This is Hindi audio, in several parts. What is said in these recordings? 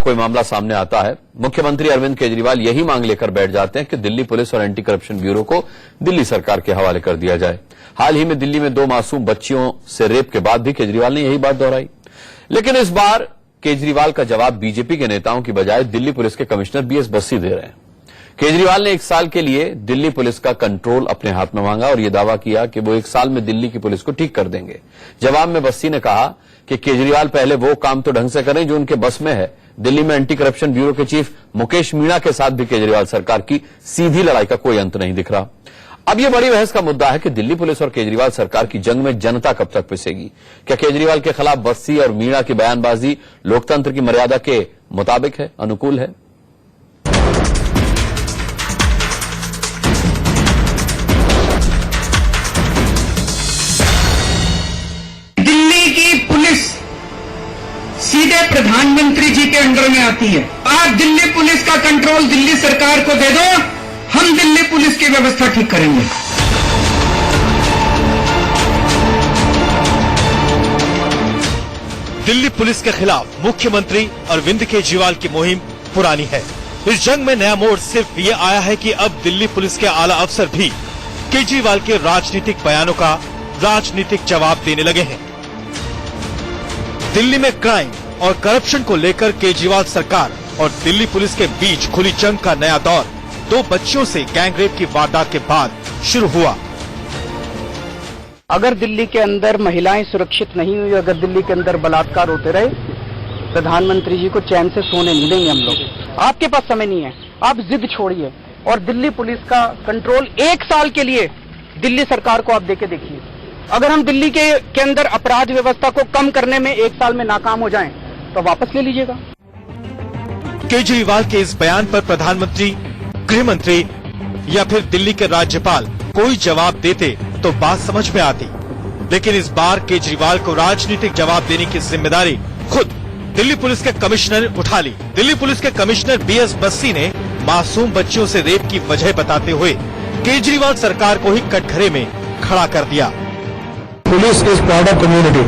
कोई मामला सामने आता है, मुख्यमंत्री अरविंद केजरीवाल यही मांग लेकर बैठ जाते हैं कि दिल्ली पुलिस और एंटी करप्शन ब्यूरो को दिल्ली सरकार के हवाले कर दिया जाए। हाल ही में दिल्ली में 2 मासूम बच्चियों से रेप के बाद भी केजरीवाल ने यही बात दोहराई। लेकिन इस बार केजरीवाल का जवाब बीजेपी के नेताओं की बजाय दिल्ली पुलिस के कमिश्नर बीएस बस्सी दे रहे हैं। केजरीवाल ने 1 साल के लिए दिल्ली पुलिस का कंट्रोल अपने हाथ में मांगा और यह दावा किया कि वो 1 साल में दिल्ली की पुलिस को ठीक कर देंगे। जवाब में बस्सी ने कहा कि केजरीवाल पहले वो काम तो ढंग से करें जो उनके बस में है। दिल्ली में एंटी करप्शन ब्यूरो के चीफ मुकेश मीणा के साथ भी केजरीवाल सरकार की सीधी लड़ाई का कोई अंत नहीं दिख रहा। अब यह बड़ी बहस का मुद्दा है कि दिल्ली पुलिस और केजरीवाल सरकार की जंग में जनता कब तक पिसेगी। क्या केजरीवाल के खिलाफ बस्सी और मीणा की बयानबाजी लोकतंत्र की मर्यादा के मुताबिक है, अनुकूल है? दिल्ली की पुलिस सीधे प्रधानमंत्री जी के अंडर में आती है। आप दिल्ली पुलिस का कंट्रोल दिल्ली सरकार को दे दो, हम दिल्ली पुलिस की व्यवस्था ठीक करेंगे। दिल्ली पुलिस के खिलाफ मुख्यमंत्री अरविंद केजरीवाल की मुहिम पुरानी है। इस जंग में नया मोड़ सिर्फ ये आया है कि अब दिल्ली पुलिस के आला अफसर भी केजरीवाल के राजनीतिक बयानों का राजनीतिक जवाब देने लगे हैं। दिल्ली में क्राइम और करप्शन को लेकर केजरीवाल सरकार और दिल्ली पुलिस के बीच खुली जंग का नया दौर 2 बच्चियों से गैंगरेप की वारदात के बाद शुरू हुआ। अगर दिल्ली के अंदर महिलाएं सुरक्षित नहीं हुई, अगर दिल्ली के अंदर बलात्कार होते रहे, प्रधानमंत्री जी को चैन से सोने नहीं देंगे हम लोग। आपके पास समय नहीं है, आप जिद छोड़िए और दिल्ली पुलिस का कंट्रोल 1 साल के लिए दिल्ली सरकार को आप देके देखिए। अगर हम दिल्ली के अंदर अपराध व्यवस्था को कम करने में 1 साल में नाकाम हो जाएं, तो वापस ले लीजिएगा। केजरीवाल के इस बयान पर प्रधानमंत्री, गृह मंत्री या फिर दिल्ली के राज्यपाल कोई जवाब देते तो बात समझ में आती। लेकिन इस बार केजरीवाल को राजनीतिक जवाब देने की जिम्मेदारी खुद दिल्ली पुलिस के कमिश्नर ने उठा ली। दिल्ली पुलिस के कमिश्नर बीएस बस्सी ने मासूम बच्चियों से रेप की वजह बताते हुए केजरीवाल सरकार को ही कटघरे में खड़ा कर दिया। Police is part of community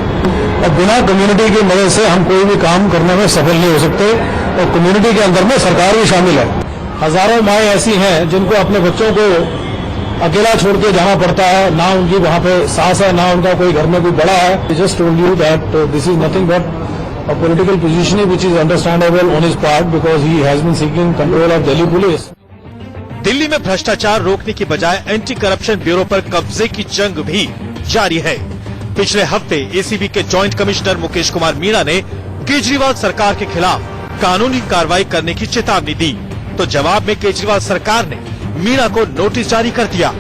और बिना कम्युनिटी की मदद से हम कोई भी काम करने में सफल नहीं हो सकते और कम्युनिटी के अंदर में सरकार भी शामिल है। हजारों माएँ ऐसी हैं जिनको अपने बच्चों को अकेला छोड़ के जाना पड़ता है, ना उनकी वहाँ पे सास है, ना उनका कोई घर में कोई बड़ा है। Just told you that this is nothing but a political positioning which is understandable on his part because he has been seeking control of Delhi police. Delhi में भ्रष्टाचार रोकने की बजाय एंटी करप्शन ब्यूरो पर कब्जे की जंग भी जारी है। पिछले हफ्ते एसीबी के जॉइंट कमिश्नर मुकेश कुमार मीणा ने केजरीवाल सरकार के खिलाफ कानूनी कार्रवाई करने की चेतावनी दी, तो जवाब में केजरीवाल सरकार ने मीणा को नोटिस जारी कर दिया।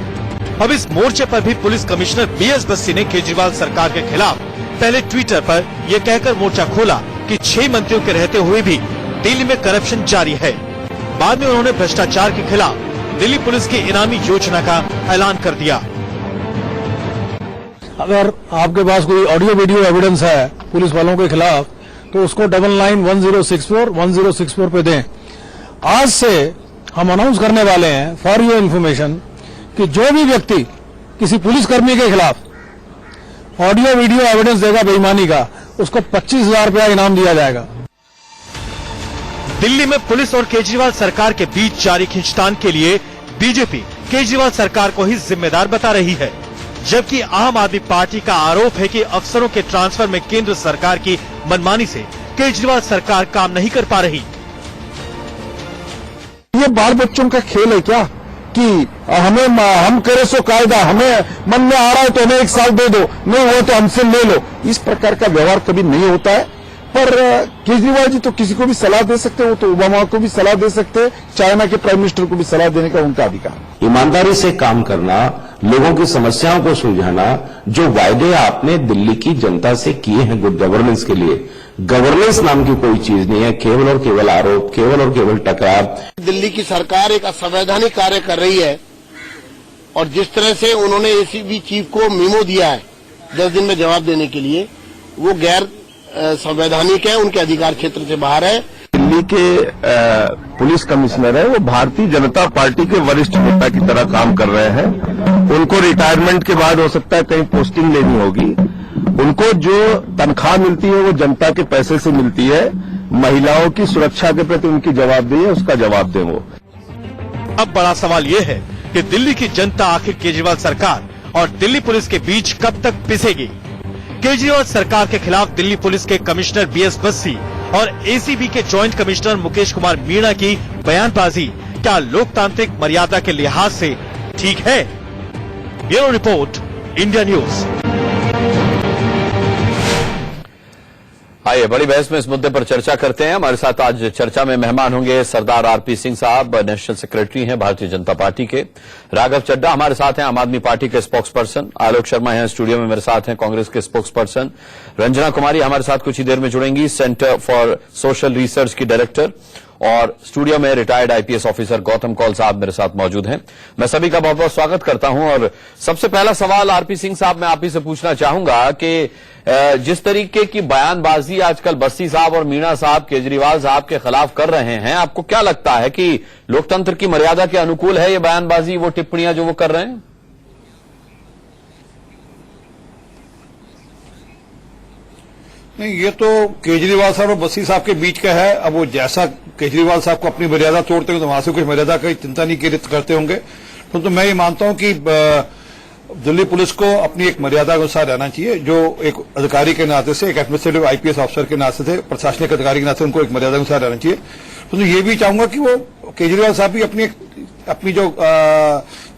अब इस मोर्चे पर भी पुलिस कमिश्नर बीएस बस्सी ने केजरीवाल सरकार के खिलाफ पहले ट्विटर पर यह कहकर मोर्चा खोला कि 6 मंत्रियों के रहते हुए भी दिल्ली में करप्शन जारी है। बाद में उन्होंने भ्रष्टाचार के खिलाफ दिल्ली पुलिस की इनामी योजना का ऐलान कर दिया। अगर आपके पास कोई ऑडियो वीडियो एविडेंस है पुलिस वालों के खिलाफ तो उसको 991064 पे दें। आज से हम अनाउंस करने वाले हैं फॉर योर इन्फॉर्मेशन कि जो भी व्यक्ति किसी पुलिसकर्मी के खिलाफ ऑडियो वीडियो एविडेंस देगा बेईमानी का, उसको 25,000 रुपया इनाम दिया जाएगा। दिल्ली में पुलिस और केजरीवाल सरकार के बीच जारी खींचतान के लिए बीजेपी केजरीवाल सरकार को ही जिम्मेदार बता रही है, जबकि आम आदमी पार्टी का आरोप है कि अफसरों के ट्रांसफर में केंद्र सरकार की मनमानी से केजरीवाल सरकार काम नहीं कर पा रही। ये बाल बच्चों का खेल है क्या कि हम करे सो कायदा, हमें मन में आ रहा है तो हमें 1 साल दे दो, नहीं हो तो हमसे ले लो। इस प्रकार का व्यवहार कभी नहीं होता है। पर केजरीवाल जी तो किसी को भी सलाह दे सकते हैं, वो तो ओबामा को भी सलाह दे सकते हैं, चाइना के प्राइम मिनिस्टर को भी सलाह देने का उनका अधिकार। ईमानदारी से काम करना, लोगों की समस्याओं को सुलझाना, जो वायदे आपने दिल्ली की जनता से किए हैं गुड गवर्नेंस के लिए, गवर्नेंस नाम की कोई चीज नहीं है। केवल और केवल आरोप, केवल और केवल टकराव। दिल्ली की सरकार एक असंवैधानिक कार्य कर रही है और जिस तरह से उन्होंने एसीबी चीफ को मीमो दिया है 10 दिन में जवाब देने के लिए, वो गैर संवैधानिक है, उनके अधिकार क्षेत्र से बाहर है। दिल्ली के पुलिस कमिश्नर है, वो भारतीय जनता पार्टी के वरिष्ठ नेता की तरह काम कर रहे हैं। उनको रिटायरमेंट के बाद हो सकता है कहीं पोस्टिंग लेनी होगी। उनको जो तनख्वाह मिलती है वो जनता के पैसे से मिलती है। महिलाओं की सुरक्षा के प्रति उनकी जवाबदेही है, उसका जवाब दें वो। अब बड़ा सवाल ये है कि दिल्ली की जनता आखिर केजरीवाल सरकार और दिल्ली पुलिस के बीच कब तक पिसेगी। केजरीवाल सरकार के खिलाफ दिल्ली पुलिस के कमिश्नर बीएस बस्सी और एसीबी के जॉइंट कमिश्नर मुकेश कुमार मीणा की बयानबाजी क्या लोकतांत्रिक मर्यादा के लिहाज से ठीक है? Bureau report, India news. आइए बड़ी बहस में इस मुद्दे पर चर्चा करते हैं। हमारे साथ आज चर्चा में मेहमान होंगे सरदार आरपी सिंह साहब, नेशनल सेक्रेटरी हैं भारतीय जनता पार्टी के। राघव चड्ढा हमारे साथ हैं, आम आदमी पार्टी के स्पोक्स पर्सन। आलोक शर्मा हैं स्टूडियो में मेरे साथ हैं, कांग्रेस के स्पोक्स पर्सन। रंजना कुमारी हमारे साथ कुछ ही देर में जुड़ेंगी, सेंटर फॉर सोशल रिसर्च की डायरेक्टर। और स्टूडियो में retired IPS officer Gautam Kaul साहब मेरे साथ मौजूद हैं। मैं सभी का बहुत बहुत स्वागत करता हूं। और सबसे पहला सवाल आरपी सिंह साहब मैं आप ही से पूछना चाहूंगा कि जिस तरीके की बयानबाजी आजकल बस्सी साहब और मीणा साहब केजरीवाल साहब के खिलाफ कर रहे हैं, आपको क्या लगता है कि लोकतंत्र की मर्यादा के अनुकूल है ये बयानबाजी, वो टिप्पणियां जो वो कर रहे हैं? नहीं, ये तो केजरीवाल साहब और बस्सी साहब के बीच का है। अब वो जैसा केजरीवाल साहब को अपनी मर्यादा तोड़ते हैं तो वहां से कुछ मर्यादा की चिंता नहीं करते होंगे। तो मैं ये मानता हूं कि दिल्ली पुलिस को अपनी एक मर्यादा के अनुसार रहना चाहिए। जो एक अधिकारी के नाते से, एक एडमिनिस्ट्रेटिव आईपीएस ऑफिसर के नाते से, प्रशासनिक अधिकारी के नाते उनको एक मर्यादा के अनुसार रहना चाहिए। तो ये भी चाहूंगा कि वो केजरीवाल साहब भी अपनी जो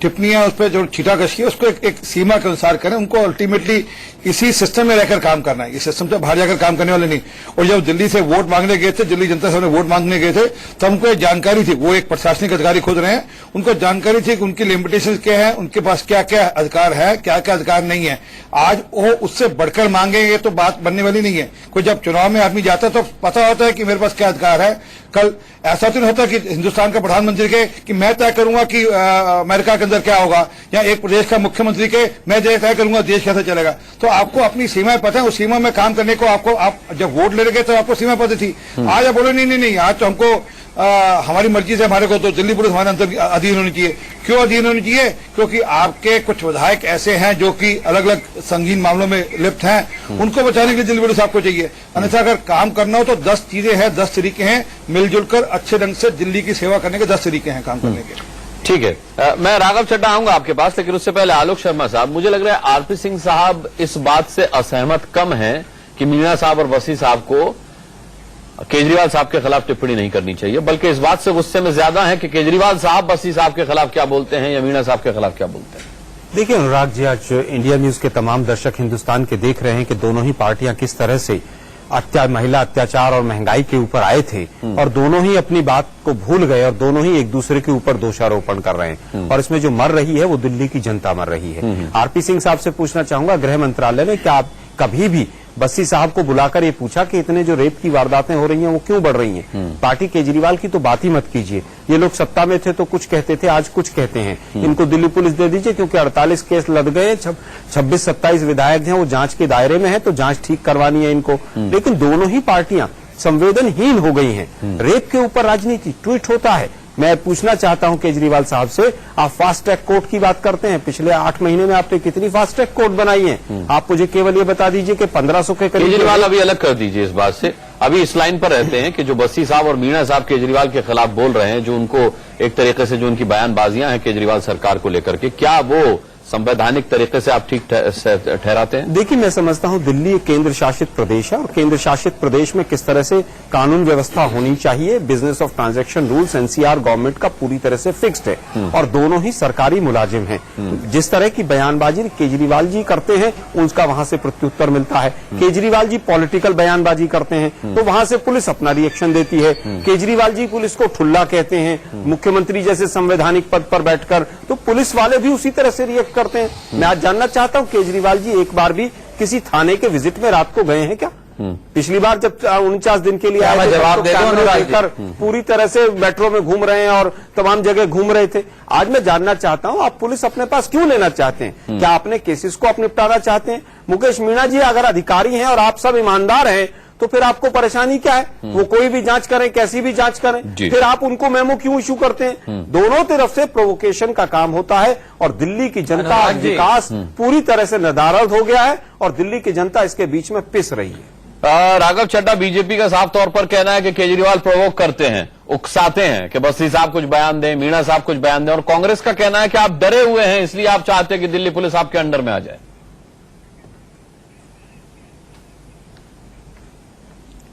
टिप्पणी है उस पर जो छीटाकशी है उसको एक सीमा के अनुसार करें। उनको अल्टीमेटली इसी सिस्टम में रहकर काम करना है, इस सिस्टम से बाहर जाकर काम करने वाले नहीं। और जब दिल्ली से वोट मांगने गए थे, दिल्ली जनता से वोट मांगने गए थे, तब उनको एक जानकारी थी, वो एक प्रशासनिक अधिकारी खुद रहे हैं, उनको जानकारी थी कि उनकी लिमिटेशन क्या है, उनके पास क्या क्या अधिकार है, क्या क्या अधिकार नहीं है। आज वो उससे बढ़कर मांगेंगे तो बात बनने वाली नहीं है। कोई जब चुनाव में आदमी जाता है तो पता होता है कि मेरे पास क्या अधिकार है। कल ऐसा तो नहीं होता कि हिंदुस्तान का प्रधानमंत्री के कि मैं तय करूंगा कि अमेरिका के अंदर क्या होगा, या एक प्रदेश का मुख्यमंत्री के मैं तय करूंगा देश कैसे चलेगा। तो आपको अपनी सीमाएं पता है, उस सीमा में काम करने को आपको, आप जब वोट ले गए तो आपको सीमा पता थी। आज आप बोले नहीं, आज तो हमको हमारी मर्जी से हमारे को तो दिल्ली पुलिस हमारे अंदर अधीन होनी चाहिए। क्यों अधीन होनी चाहिए? क्योंकि आपके कुछ विधायक ऐसे हैं जो कि अलग अलग संगीन मामलों में लिप्त हैं, उनको बचाने के लिए दिल्ली पुलिस आपको चाहिए। अन्यथा अगर काम करना हो तो 10 चीजें हैं, 10 तरीके हैं, मिलजुल कर अच्छे ढंग से दिल्ली की सेवा करने के 10 तरीके हैं काम करने के। ठीक है, मैं राघव चड्ढा आऊंगा आपके पास, लेकिन उससे पहले आलोक शर्मा साहब, मुझे लग रहा है आरपी सिंह साहब इस बात से असहमत कम है कि मीणा साहब और बस्सी साहब को केजरीवाल साहब के खिलाफ टिप्पणी नहीं करनी चाहिए, बल्कि इस बात से गुस्से में ज्यादा है कि केजरीवाल साहब बस्सी साहब के खिलाफ क्या बोलते हैं या मीणा साहब के खिलाफ क्या बोलते हैं। देखिए अनुराग जी, आज इंडिया न्यूज के तमाम दर्शक हिंदुस्तान के देख रहे हैं कि दोनों ही पार्टियां किस तरह से महिला अत्याचार और महंगाई के ऊपर आए थे और दोनों ही अपनी बात को भूल गए और दोनों ही एक दूसरे के ऊपर दोषारोपण कर रहे हैं। और इसमें जो मर रही है वो दिल्ली की जनता मर रही है। आरपी सिंह साहब से पूछना चाहूंगा, गृह मंत्रालय ने क्या कभी भी बस्सी साहब को बुलाकर ये पूछा कि इतने जो रेप की वारदातें हो रही हैं वो क्यों बढ़ रही हैं? पार्टी केजरीवाल की तो बात ही मत कीजिए। ये लोग सत्ता में थे तो कुछ कहते थे, आज कुछ कहते हैं। इनको दिल्ली पुलिस दे दीजिए क्योंकि 48 केस लद गए, 26-27 विधायक हैं, वो जांच के दायरे में है तो जांच ठीक करवानी है इनको। लेकिन दोनों ही पार्टियां संवेदनहीन हो गई हैं। रेप के ऊपर राजनीति ट्वीट होता है। मैं पूछना चाहता हूं केजरीवाल साहब से, आप फास्ट ट्रैक कोर्ट की बात करते हैं, पिछले 8 महीने में आपने कितनी फास्ट ट्रैक कोर्ट बनाई है? आप मुझे केवल ये बता दीजिए कि 1500 के करीब। केजरीवाल अभी अलग कर दीजिए इस बात से, अभी इस लाइन पर रहते हैं कि जो बस्सी साहब और मीणा साहब केजरीवाल के खिलाफ बोल रहे हैं, जो उनको एक तरीके से जो उनकी बयानबाजियां हैं केजरीवाल सरकार को लेकर के, क्या वो संवैधानिक तरीके से आप ठीक ठहराते हैं? देखिए, मैं समझता हूं दिल्ली एक केंद्र शासित प्रदेश है और केंद्र शासित प्रदेश में किस तरह से कानून व्यवस्था होनी चाहिए, business of transaction rules, NCR government का पूरी तरह से फिक्स्ड है और दोनों ही सरकारी मुलाजिम हैं। जिस तरह की बयानबाजी केजरीवाल जी करते हैं उसका वहां से प्रत्युत्तर मिलता है। केजरीवाल जी पॉलिटिकल बयानबाजी करते हैं तो वहां से पुलिस अपना रिएक्शन देती है। केजरीवाल जी पुलिस को ठुल्ला कहते हैं, मुख्यमंत्री जैसे संवैधानिक पद पर बैठकर, तो पुलिस वाले भी उसी तरह से रिएक्ट करते हैं। मैं आज जानना चाहता हूं केजरीवाल जी एक बार भी किसी थाने के विजिट में रात को गए हैं क्या? पिछली बार जब 49 दिन के लिए आए थे पूरी तरह से मेट्रो में घूम रहे हैं और तमाम जगह घूम रहे थे। आज मैं जानना चाहता हूं आप पुलिस अपने पास क्यों लेना चाहते हैं? क्या अपने केसेस को आप निपटाना चाहते हैं? मुकेश मीणा जी, अगर अधिकारी हैं और आप सब ईमानदार हैं तो फिर आपको परेशानी क्या है? वो कोई भी जांच करें, कैसी भी जांच करें, फिर आप उनको मेमो क्यों इशू करते हैं? दोनों तरफ से प्रोवोकेशन का काम होता है और दिल्ली की जनता विकास पूरी तरह से नदारद हो गया है और दिल्ली की जनता इसके बीच में पिस रही है। राघव चड्ढा, बीजेपी का साफ तौर पर कहना है कि केजरीवाल प्रोवोक करते हैं, उकसाते हैं कि बस्सी साहब कुछ बयान दें, मीणा साहब कुछ बयान दें, और कांग्रेस का कहना है कि आप डरे हुए हैं इसलिए आप चाहते हैं कि दिल्ली पुलिस आपके अंडर में आ जाए।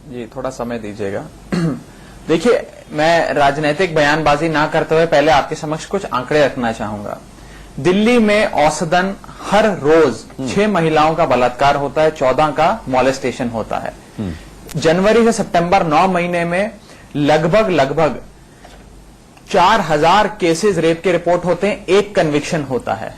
जी, थोड़ा समय दीजिएगा। देखिए, मैं राजनीतिक बयानबाजी ना करते हुए पहले आपके समक्ष कुछ आंकड़े रखना चाहूंगा। दिल्ली में औसतन हर रोज 6 महिलाओं का बलात्कार होता है, 14 का मॉलेस्टेशन होता है। जनवरी से सितंबर 9 महीने में लगभग 4000 केसेस रेप के रिपोर्ट होते हैं, 1 कन्विक्शन होता है।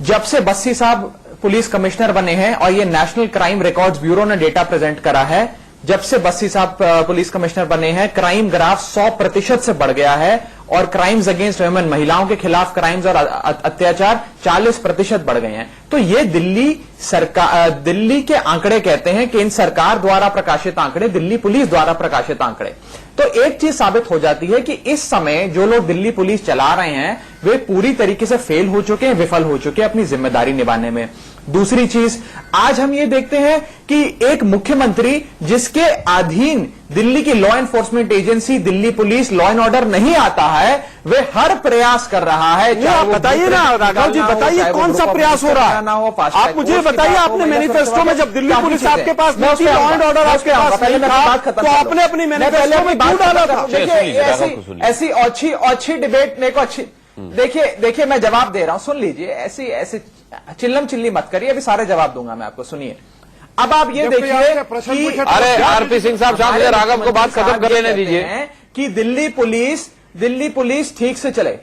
जब से बस्सी साहब पुलिस कमिश्नर बने हैं, और ये नेशनल क्राइम रिकॉर्ड्स ब्यूरो ने डेटा प्रेजेंट करा है, जब से बस्सी साहब पुलिस कमिश्नर बने हैं, क्राइम ग्राफ 100% से बढ़ गया है, और क्राइम्स अगेंस्ट वुमेन, महिलाओं के खिलाफ क्राइम्स और अत्याचार 40% बढ़ गए हैं। तो ये दिल्ली के आंकड़े कहते हैं कि इन सरकार द्वारा प्रकाशित आंकड़े, दिल्ली पुलिस द्वारा प्रकाशित आंकड़े। तो एक चीज साबित हो जाती है कि इस समय जो लोग दिल्ली पुलिस चला रहे हैं वे पूरी तरीके से फेल हो चुके हैं, विफल हो चुके हैं अपनी जिम्मेदारी निभाने में। दूसरी चीज, आज हम ये देखते हैं कि एक मुख्यमंत्री जिसके अधीन दिल्ली की law enforcement agency Delhi police law and order नहीं आता है, वे हर प्रयास कर रहा है। आप बताइए ना राघव जी, बताइए कौन सा प्रयास हो रहा है? आप मुझे बताइए, आपने मैनिफेस्टो में जब दिल्ली पुलिस आपके पास नहीं थी, लॉ एंड ऑर्डर आपके पास नहीं था, तो आपने अपनी मैनिफेस्टो में क्यों डाला था? देखिए, ऐसी अच्छी डिबेट मेरे को अच्छी, देखिए मैं जवाब दे रहा हूं, सुन लीजिए। ऐसी चिल्लम चिल्ली मत करिए, अभी सारे जवाब दूंगा मैं आपको, सुनिए। अब आप ये देखिए कि अरे आरपी सिंह साहब, शांत हो, राघव को बात खत्म कर लेने दीजिए कि दिल्ली पुलिस ठीक से चले।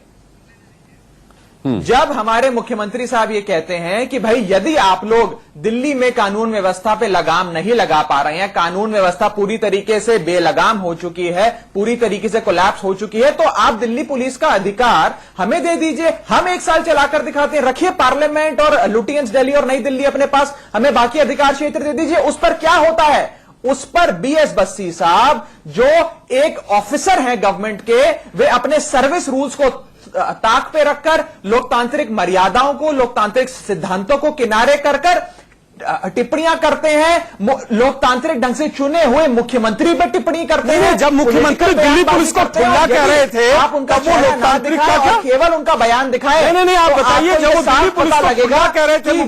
जब हमारे मुख्यमंत्री साहब ये कहते हैं कि भाई यदि आप लोग दिल्ली में कानून व्यवस्था पे लगाम नहीं लगा पा रहे हैं, कानून व्यवस्था पूरी तरीके से बेलगाम हो चुकी है, पूरी तरीके से कोलैप्स हो चुकी है, तो आप दिल्ली पुलिस का अधिकार हमें दे दीजिए, हम 1 साल चलाकर दिखाते हैं, रखिए पार्लियामेंट और लुटियंस दिल्ली और नई दिल्ली अपने पास, हमें बाकी अधिकार क्षेत्र दे दीजिए। उस पर क्या होता है? उस पर बीएस बस्सी साहब जो एक ऑफिसर हैं गवर्नमेंट के, वे अपने सर्विस रूल्स को ताक पे रखकर लोकतांत्रिक मर्यादाओं को, लोकतांत्रिक सिद्धांतों को किनारे कर टिप्पणियां करते हैं। लोकतांत्रिक ढंग से चुने हुए मुख्यमंत्री पे टिप्पणी करते हैं। जब मुख्यमंत्री दिल्ली पुलिस को ठुल्ला कह रहे थे, आप उनका वो लोकतांत्रिक का क्या, केवल उनका बयान दिखाए। नहीं, आप बताइए, जब वो दिल्ली पुलिस को ठुल्ला कह रहे थे, वो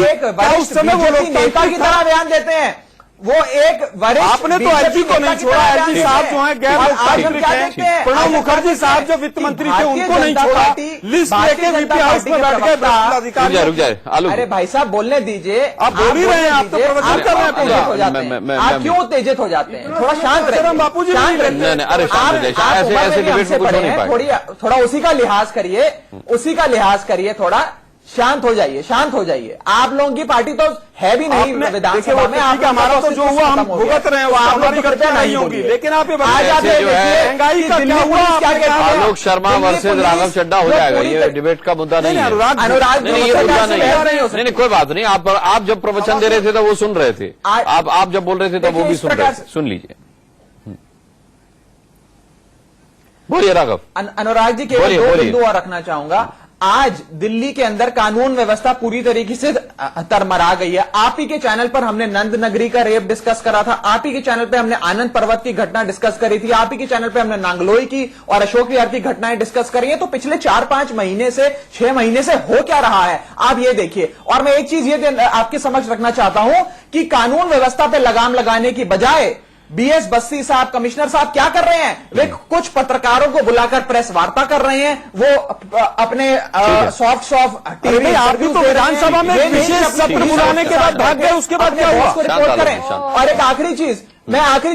एक वरिष्ठ नेता की तरह बयान देते हैं। वो एक वरिष्ठ, आपने तो एलजी को नहीं छोड़ा, एलजी साहब जो हैं गैर लोकतांत्रिक हैं। प्रणब मुखर्जी साहब जो वित्त मंत्री थे उनको नहीं छोड़ा, लिस्ट लेके वीपी हाउस में बैठ गए। रुक जाए आलू, अरे भाई साहब बोलने दीजिए, आप बोल ही रहे हैं, आप तो प्रवचन कर रहे हैं। आप क्यों उत्तेजित हो जाते हैं? थोड़ा शांत रहिए बापू जी, अरे ऐसे डिबेट में कुछ हो नहीं पाएगा। थोड़ा उसी का लिहाज करिए, थोड़ा शांत हो जाइए। आप लोगों की पार्टी तो है भी नहीं विधानसभा में, हमारा तो जो हुआ हम भुगत रहे हैं, वो हमारी कृपया नहीं होगी। लेकिन आप ये महंगाई का क्या हुआ? आलोक शर्मा वर्सेज राघव चड्ढा हो जाएगा, ये डिबेट का मुद्दा नहीं है। अनुराग ये मुद्दा नहीं, कोई बात नहीं। आप जब प्रवचन दे रहे थे तो वो सुन रहे थे, आप जब बोल रहे थे तो वो भी सुन रहे थे। सुन लीजिए, बोलिए राघव। अनुराग जी केवल 2 बिंदु और रखना चाहूंगा। आज दिल्ली के अंदर कानून व्यवस्था पूरी तरीके से तरमरा गई है। आप ही के चैनल पर हमने नंद नगरी का रेप डिस्कस करा था, आप ही के चैनल पे हमने आनंद पर्वत की घटना डिस्कस करी थी, आप ही के चैनल पे हमने नांगलोई की और अशोक विहार की घटनाएं डिस्कस करी है। तो पिछले 4-5 महीने से 6 महीने से हो क्या रहा है आप ये देखिए। और मैं एक चीज ये आपके समक्ष रखना चाहता हूं कि कानून व्यवस्था पे लगाम लगाने की बजाय बीएस बस्सी साहब, कमिश्नर साहब क्या कर रहे हैं? वे कुछ पत्रकारों को बुलाकर प्रेस वार्ता कर रहे हैं, वो अपने सॉफ्ट टीवी आप भी तो विधानसभा में विशेष सत्र बुलाने के बाद भाग गए, उसके बाद क्या हुआ? रिपोर्ट करें। और एक आखिरी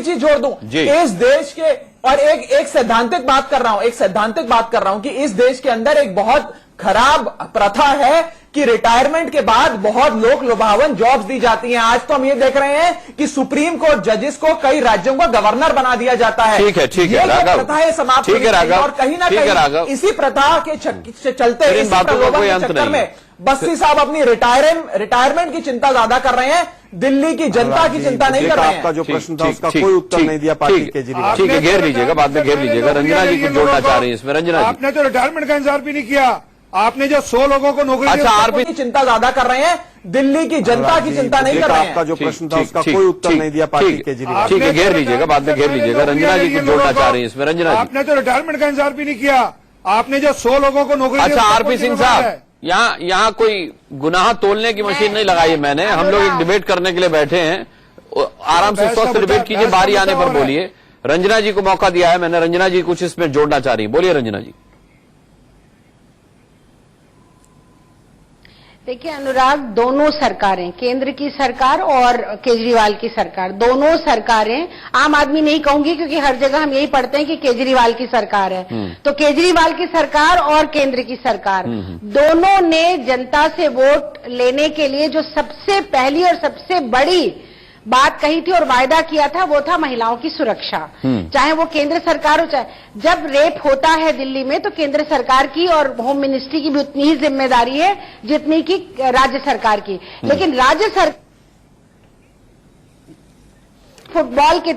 चीज जोड़ दूं, इस देश के, और एक सैद्धांतिक बात कर रहा हूं कि इस देश के अंदर एक बहुत खराब प्रथा है कि रिटायरमेंट के बाद बहुत लोक लुभावन जॉब्स दी जाती हैं। आज तो हम ये देख रहे हैं कि सुप्रीम कोर्ट जजेस को कई राज्यों को गवर्नर बना दिया जाता है। ठीक है राघव, प्रथा है समाप्त, और कहीं ना कहीं इसी प्रथा के चलते इस चक्कर में बस्सी साहब अपनी रिटायरमेंट की चिंता ज्यादा कर रहे हैं, दिल्ली की जनता की चिंता नहीं कर रहे हैं। आपका जो प्रश्न था उसका कोई उत्तर नहीं दिया पार्टी केजरीवाल। ठीक है, घेर लीजिएगा, बाद में घेर लीजिएगा। रंजना जी कुछ जोड़ना चाह रही है इसमें। रंजना जी, आपने तो रिटायरमेंट का इंतजार भी नहीं किया, आपने जो 100 लोगों को नौकरी, अच्छा आरपी की चिंता ज्यादा कर रहे हैं, दिल्ली की जनता की चिंता नहीं कर रहे हैं। आपका जो प्रश्न था ठीक, उसका ठीक, कोई उत्तर ठीक, नहीं दिया पार्टी ठीक, केजरीवाल। ठीक है, घेर लीजिएगा, बाद में घेर लीजिएगा। रंजना जी कुछ जोड़ना चाह रही है इसमें। रंजना जी, आपने तो रिटायरमेंट का इंतजार भी नहीं किया, आपने जो 100 लोगों को नौकरी दी, अच्छा उसका आरपी कोई सिंह जिम्मेदार साहब, है? यहाँ कोई गुनाह तोलने की मशीन नहीं लगाई है मैंने। हम लोग एक डिबेट करने के लिए बैठे हैं, आराम से स्वस्थ डिबेट कीजिए, बारी आने पर बोलिए। रंजना जी को मौका दिया है मैंने, रंजना जी कुछ इसमें जोड़ना चाह रही है, बोलिए रंजना जी। देखिए अनुराग, दोनों सरकारें, केंद्र की सरकार और केजरीवाल की सरकार, दोनों सरकारें, आम आदमी नहीं कहूंगी क्योंकि हर जगह हम यही पढ़ते हैं कि केजरीवाल की सरकार है, तो केजरीवाल की सरकार और केंद्र की सरकार दोनों ने जनता से वोट लेने के लिए जो सबसे पहली और सबसे बड़ी बात कही थी और वायदा किया था वो था महिलाओं की सुरक्षा। चाहे वो केंद्र सरकार हो, चाहे जब रेप होता है दिल्ली में तो केंद्र सरकार की और होम मिनिस्ट्री की भी उतनी ही जिम्मेदारी है जितनी की राज्य सरकार की। लेकिन राज्य सरकार फुटबॉल के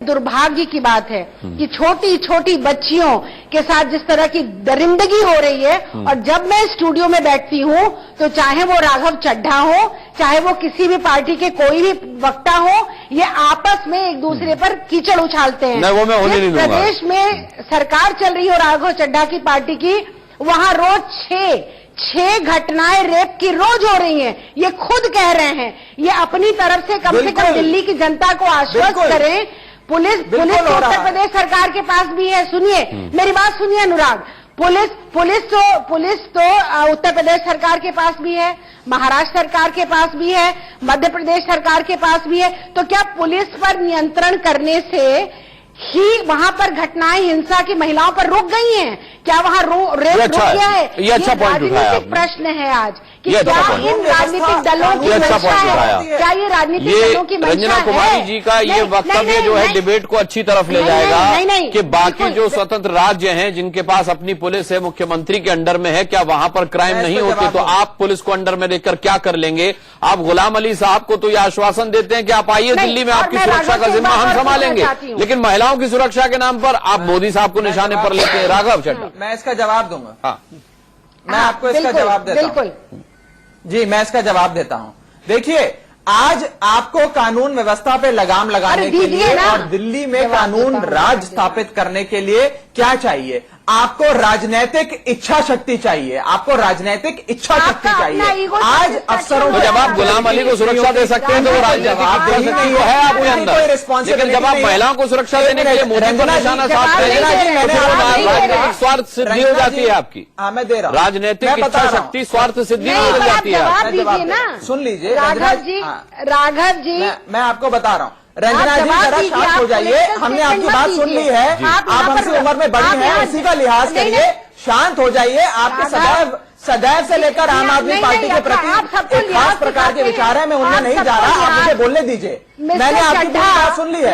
दुर्भाग्य की बात है कि छोटी छोटी बच्चियों के साथ जिस तरह की दरिंदगी हो रही है, और जब मैं स्टूडियो में बैठती हूं तो चाहे वो राघव चड्ढा हो, चाहे वो किसी भी पार्टी के कोई भी वक्ता हो, ये आपस में एक दूसरे पर कीचड़ उछालते हैं। नहीं, वो मैं होने नहीं दूंगा। प्रदेश में सरकार चल रही हो राघव चड्ढा की पार्टी की, वहां रोज 6 घटनाएं रेप की रोज हो रही हैं। ये खुद कह रहे हैं, ये अपनी तरफ से कम दिल्ली की जनता को आश्वस्त करें। पुलिस तो उत्तर प्रदेश सरकार के पास भी है। सुनिए मेरी बात, सुनिए अनुराग, पुलिस तो उत्तर प्रदेश सरकार के पास भी है, महाराष्ट्र सरकार के पास भी है, मध्य प्रदेश सरकार के पास भी है। तो क्या पुलिस पर नियंत्रण करने से ही वहां पर घटनाएं हिंसा की महिलाओं पर रुक गई हैं? क्या वहां रेप रुक गया है? ये अच्छा पॉइंट उठाया राजनीतिक प्रश्न है आज कि ये क्या अच्छा इन राजनीतिक दलों की मंशा है? क्या ये राजनीतिक दलों की मंशा है? रंजना कुमारी जी का ये वक्तव्य जो है डिबेट को अच्छी तरफ ले जाएगा कि बाकी जो स्वतंत्र राज्य हैं जिनके पास अपनी पुलिस है, मुख्यमंत्री के अंडर में है, क्या वहां पर क्राइम नहीं होती? तो आप पुलिस को अंडर में लेकर क्या कर लेंगे? आप गुलाम अली साहब को तो ये आश्वासन देते हैं कि आप आइए दिल्ली में, आपकी सुरक्षा का जिम्मा हम संभालेंगे, लेकिन महिलाओं की सुरक्षा के नाम पर आप मोदी साहब को निशाने पर लेते हैं। राघव चड्ढा, मैं इसका जवाब दूंगा। हाँ, मैं आपको इसका जवाब देता हूं। जी, मैं इसका जवाब देता हूं। देखिए, आज आपको कानून व्यवस्था पे लगाम लगाने के लिए और दिल्ली में कानून राज स्थापित करने के लिए क्या चाहिए? आपको राजनीतिक इच्छा शक्ति चाहिए, आपको राजनीतिक इच्छा शक्ति चाहिए। आज अफसरों तो जब आप गुलाम अली को सुरक्षा दे सकते हैं तो वो राजनीतिक इच्छा शक्ति तो है आपके अंदर, लेकिन जब आप महिलाओं को सुरक्षा देने के लिए मोदी पर निशाना साधते हैं, राजनीतिक स्वार्थ सिद्धि हो जाती है आपकी। हाँ, मैं दे रहा हूं। राजनीतिक इच्छा शक्ति स्वार्थ सिद्धि में बदल जाती है। सुन लीजिए राघव जी, मैं आपको बता रहा हूं। रंजना जी जरा शांत हो जाइए, हमने आपकी बात सुन ली है, आप हमसे उम्र में बड़ी हैं, इसी का लिहाज करिए, शांत हो जाइए। आपके सदैव से लेकर आम आदमी पार्टी के प्रति एक खास प्रकार के विचार है, मैं उनमें नहीं जा रहा, आप मुझे बोलने दीजिए। मैंने आपकी पूरी बात सुन ली है,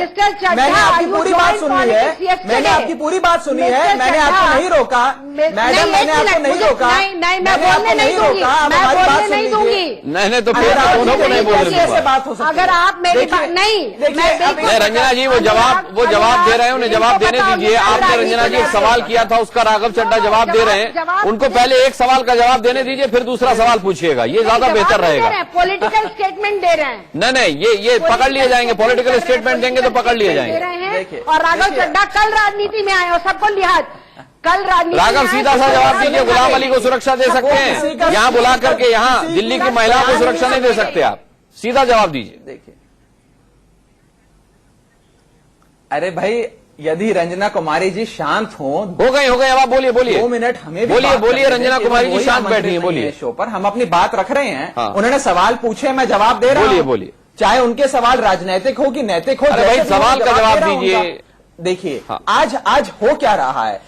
मैंने आपकी पूरी बात सुन ली है, मैंने आपकी पूरी बात सुनी है, मैंने आपको नहीं रोका मैडम, मैंने आपको नहीं रोका, मैंने आपको नहीं रोका, आप हमारी बात सुन लीजिए। नहीं तो फिर दोनों को नहीं बोल कैसे बात हो सकती है? अगर आप मेरी बात नहीं, रंजना जी वो जवाब दे रहे हैं, उन्हें जवाब देने दीजिए। आपने रंजना जी एक सवाल किया था, उसका राघव चड्ढा जवाब दे रहे हैं, उनको पहले एक सवाल का जवाब देने दीजिए, फिर दूसरा सवाल पूछिएगा, ये ज्यादा बेहतर रहेगा। पॉलिटिकल स्टेटमेंट दे रहे हैं। नहीं, ये पकड़ लिए जाएंगे, पॉलिटिकल स्टेटमेंट देंगे तो पकड़ लिए जाएंगे। और राघव चड्ढा कल राजनीति में आए और सबको लिहाज कल राजनीति। राघव सीधा सा जवाब दीजिए, गुलाम अली को सुरक्षा दे सकते हैं यहाँ बुला करके? यहाँ दिल्ली की महिलाओं को सुरक्षा नहीं दे सकते आप? सीधा जवाब दीजिए। देखिए, अरे भाई, यदि रंजना कुमारी जी शांत हो गए, अब आप बोलिए 2 मिनट हमें बोलिए रंजना कुमारी जी शांत बैठी हैं, बोलिए। शो पर हम अपनी बात रख रहे हैं। हाँ। उन्होंने सवाल पूछे, मैं जवाब दे रहा हूं। बोलिए। चाहे उनके सवाल राजनीतिक हो कि नैतिक हो, अरे भाई सवाल का जवाब दीजिए। देखिए, हाँ। आज हो क्या रहा है?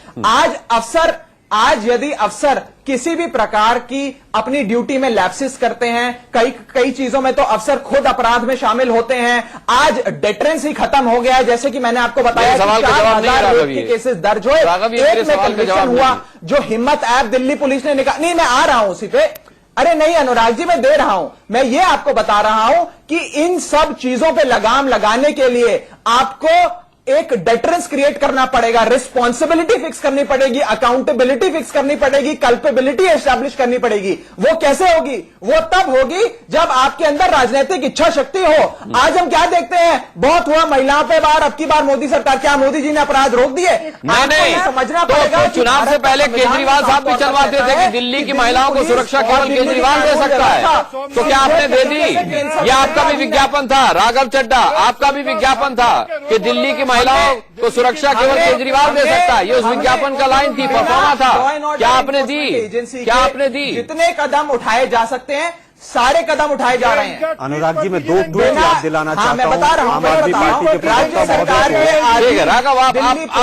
आज यदि अफसर किसी भी प्रकार की अपनी ड्यूटी में लैप्सिस करते हैं, कई चीजों में तो अफसर खुद अपराध में शामिल होते हैं। आज डेटरेंस ही खत्म हो गया है, जैसे कि मैंने आपको बताया, 4,000 के केसेस दर्ज हुए, एक में कन्विक्शन हुआ। जो हिम्मत ऐप दिल्ली पुलिस ने निकाला, नहीं मैं आ रहा हूं उसी पे। अरे नहीं अनुराग जी, मैं दे रहा हूं, मैं ये आपको बता रहा हूं कि इन सब चीजों पे लगाम लगाने के लिए आपको एक डेटरेंस क्रिएट करना पड़ेगा, रिस्पॉन्सिबिलिटी फिक्स करनी पड़ेगी, अकाउंटेबिलिटी फिक्स करनी पड़ेगी, कल्पेबिलिटी एस्टैब्लिश करनी पड़ेगी। वो कैसे होगी? वो तब होगी जब आपके अंदर राजनीतिक इच्छा शक्ति हो। आज हम क्या देखते हैं, बहुत हुआ महिलाओं पे बार, अब की बार मोदी सरकार, क्या मोदी जी ने अपराध रोक दिए? नहीं, समझना तो पड़ेगा। चुनाव से पहले केजरीवाल साहब भी चलवाते थे कि दिल्ली की महिलाओं को सुरक्षा केवल केजरीवाल दे सकता है, तो क्या आपने दे दी? यह आपका भी विज्ञापन था, राघव चड्डा, आपका भी विज्ञापन था कि दिल्ली की महिलाओं को सुरक्षा केवल केजरीवाल दे सकता है। ये उस विज्ञापन का लाइन थी, परफॉर्मा था। क्या आपने दी? क्या आपने दी? जितने कदम उठाए जा सकते हैं सारे कदम उठाए जा रहे हैं। अनुराग जी, मैं दो ट्वीट याद दिलाना चाहता हूं। मैं बता रहा हूं, आम आदमी पार्टी के राज्य सरकार ठीक है राघव, आप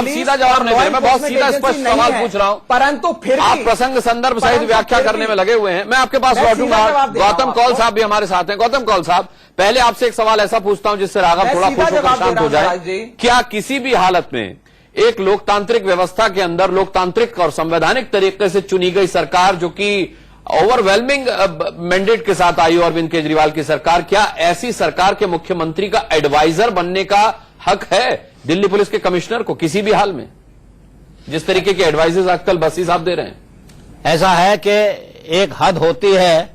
सीधा जवाब नहीं दे रहे, मैं बहुत सीधा स्पष्ट सवाल पूछ रहा हूं, परंतु फिर आप प्रसंग संदर्भ सहित व्याख्या करने में लगे हुए हैं। मैं आपके पास लौटूंगा। गौतम कौल साहब भी हमारे साथ हैं। गौतम कौल साहब, पहले आपसे एक सवाल ऐसा पूछता हूं जिससे राघव थोड़ा खुश होकर शांत हो जाए। क्या किसी भी हालत में एक लोकतांत्रिक व्यवस्था के अंदर लोकतांत्रिक और संवैधानिक तरीके से चुनी गई सरकार, जो कि ओवरवेलमिंग मैंडेट के साथ आई अरविंद केजरीवाल की सरकार, क्या ऐसी सरकार के मुख्यमंत्री का एडवाइजर बनने का हक है दिल्ली पुलिस के कमिश्नर को किसी भी हाल में, जिस तरीके के एडवाइजर्स आजकल बसी साहब दे रहे हैं? ऐसा है कि एक हद होती है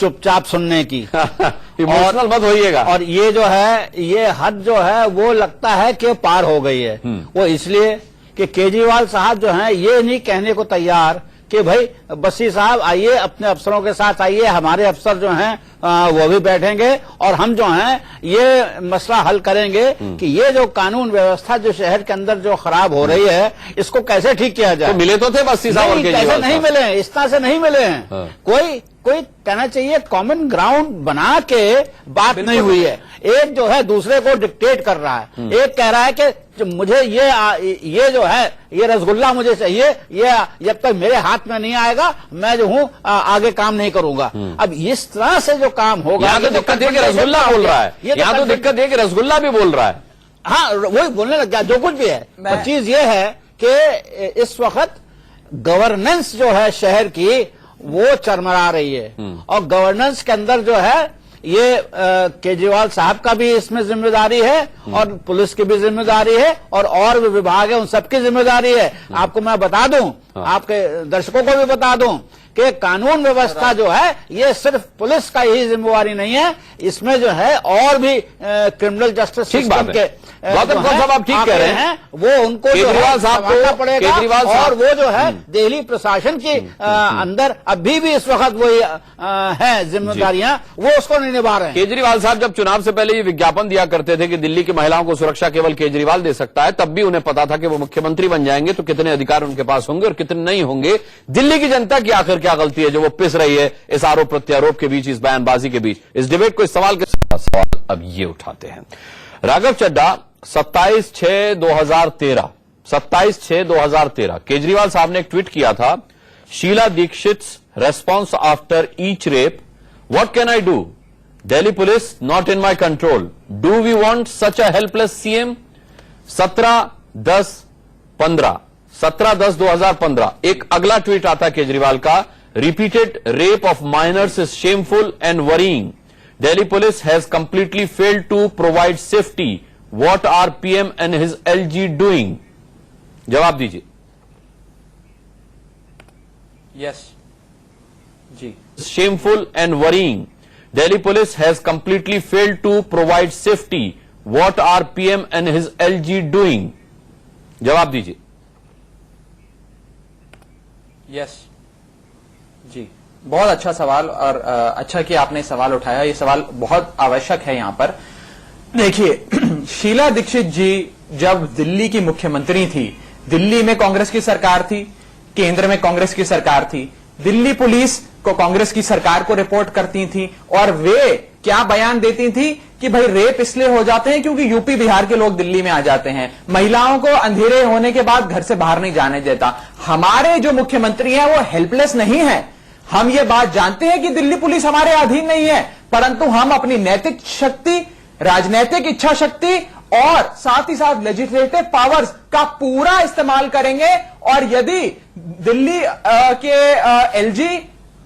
चुपचाप सुनने की। इमोशनल मत होइएगा। और ये जो है, ये हद जो है वो लगता है कि पार हो गई है। वो इसलिए कि केजरीवाल साहब जो हैं ये नहीं कहने को तैयार कि भाई बसी साहब आइए, अपने अफसरों के साथ आइए, हमारे अफसर जो हैं वो भी बैठेंगे और हम जो हैं ये मसला हल करेंगे कि ये जो कानून व्यवस्था जो शहर के अंदर जो खराब हो रही है इसको कैसे ठीक किया जाए। तो मिले तो थे बसी साहब और केजरीवाल कैसे नहीं मिले, इस तरह से नहीं मिले हैं। कोई कहना चाहिए कॉमन ग्राउंड बना के बात नहीं हुई है। एक जो है दूसरे को डिक्टेट कर रहा है। एक कह रहा है कि मुझे ये जो है ये रसगुल्ला मुझे चाहिए, ये जब तक मेरे हाथ में नहीं आएगा मैं जो हूं आगे काम नहीं करूंगा। अब इस तरह से जो काम होगा, यहां तो दिक्कत है कि रसगुल्ला बोल रहा है, यहां तो दिक्कत है कि रसगुल्ला भी बोल रहा है। हाँ, वही बोलने लग गया जो कुछ भी है। पर चीज ये है कि इस वक्त गवर्नेंस जो है शहर की वो चरमरा रही है और गवर्नेंस के अंदर जो है ये केजरीवाल साहब का भी इसमें जिम्मेदारी है और पुलिस की भी जिम्मेदारी है और भी विभाग है, उन सबकी जिम्मेदारी है। आपको मैं बता दूं, आपके दर्शकों को भी बता दूं कि कानून व्यवस्था जो है ये सिर्फ पुलिस का ही जिम्मेवारी नहीं है, इसमें जो है और भी क्रिमिनल जस्टिस सिस्टम के गौतम कौल साहब आप ठीक कह रहे हैं, वो उनको केजरीवाल साहब को पड़ेगा और वो जो है दिल्ली प्रशासन के अंदर अभी भी इस वक्त वो है जिम्मेदारियां, वो उसको नहीं निभा रहे हैं। केजरीवाल साहब जब चुनाव से पहले ये विज्ञापन दिया करते थे कि दिल्ली की महिलाओं को सुरक्षा केवल केजरीवाल दे सकता है, तब भी उन्हें पता था कि वो मुख्यमंत्री बन जाएंगे तो कितने अधिकार उनके पास होंगे और कितने नहीं होंगे। दिल्ली की जनता की आखिर क्या गलती है जो वो पिस रही है इस आरोप प्रत्यारोप के बीच, इस बयानबाजी के बीच, इस डिबेट को, इस सवाल के सवाल अब ये उठाते हैं। राघव चड्डा 27/6/2013 केजरीवाल साहब ने एक ट्वीट किया था, Sheila Dikshit's response after each rape, what can I do, Delhi police not in my control, do we want such a helpless CM. 17/10/2015 एक अगला ट्वीट आता है केजरीवाल का, repeated rape of minors is shameful and worrying, Delhi police has completely failed to provide safety, What are PM and his LG doing? जवाब दीजिए। Yes. Ji. Shameful and worrying. Delhi police has completely failed to provide safety. What are PM and his LG doing? जवाब दीजिए। Yes. जी, बहुत अच्छा सवाल और अच्छा कि आपने सवाल उठाया। ये सवाल बहुत आवश्यक है यहां पर। देखिए, शीला दीक्षित जी जब दिल्ली की मुख्यमंत्री थी, दिल्ली में कांग्रेस की सरकार थी, केंद्र में कांग्रेस की सरकार थी, दिल्ली पुलिस को कांग्रेस की सरकार को रिपोर्ट करती थी और वे क्या बयान देती थी कि भाई रेप इसलिए हो जाते हैं क्योंकि यूपी बिहार के लोग दिल्ली में आ जाते हैं, महिलाओं को अंधेरे होने के बाद घर से बाहर नहीं जाने देता। हमारे जो मुख्यमंत्री हैं वो हेल्पलेस नहीं है। हम ये बात जानते हैं कि दिल्ली पुलिस हमारे अधीन नहीं है, परंतु हम अपनी नैतिक शक्ति, राजनीतिक इच्छा शक्ति और साथ ही साथ लेजिस्लेटिव पावर्स का पूरा इस्तेमाल करेंगे और यदि दिल्ली के एलजी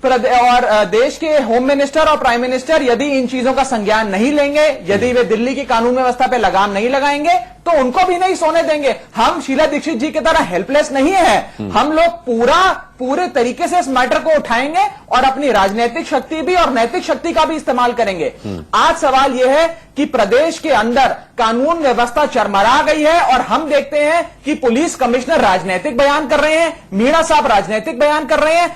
और देश के होम मिनिस्टर और प्राइम मिनिस्टर यदि इन चीजों का संज्ञान नहीं लेंगे, यदि वे दिल्ली की कानून व्यवस्था पे लगाम नहीं लगाएंगे, तो उनको भी नहीं सोने देंगे। हम शीला दीक्षित जी की तरह हेल्पलेस नहीं है। हम लोग पूरे तरीके से इस मैटर को उठाएंगे और अपनी राजनीतिक शक्ति भी और नैतिक शक्ति का भी इस्तेमाल करेंगे। आज सवाल यह है कि प्रदेश के अंदर कानून व्यवस्था चरमरा गई है और हम देखते हैं कि पुलिस कमिश्नर राजनीतिक बयान कर रहे हैं, मीणा साहब राजनीतिक बयान कर रहे हैं।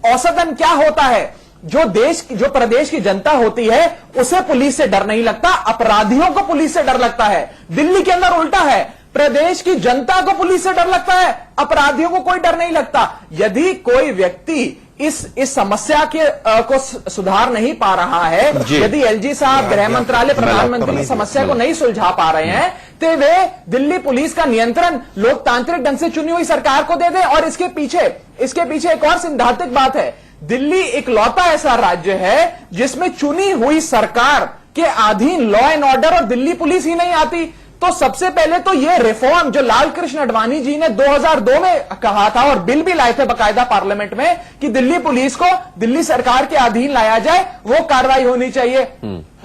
औसतन क्या होता है, जो प्रदेश की जनता होती है उसे पुलिस से डर नहीं लगता, अपराधियों को पुलिस से डर लगता है। दिल्ली के अंदर उल्टा है, प्रदेश की जनता को पुलिस से डर लगता है, अपराधियों को कोई डर नहीं लगता। यदि कोई व्यक्ति इस समस्या को सुधार नहीं पा रहा है, यदि एलजी साहब गृह मंत्रालय प्रधानमंत्री की समस्या को नहीं सुलझा पा रहे हैं, तो वे दिल्ली पुलिस का नियंत्रण लोकतांत्रिक ढंग से चुनी हुई सरकार को दे दे। और इसके पीछे एक और सिद्धांतिक बात है, दिल्ली इकलौता ऐसा राज्य है जिसमें चुनी हुई सरकार के अधीन लॉ एंड ऑर्डर और दिल्ली पुलिस ही नहीं आती। तो सबसे पहले तो ये रिफॉर्म जो लाल कृष्ण आडवाणी जी ने 2002 में कहा था और बिल भी लाए थे बकायदा पार्लियामेंट में कि दिल्ली पुलिस को दिल्ली सरकार के अधीन लाया जाए, वो कार्रवाई होनी चाहिए।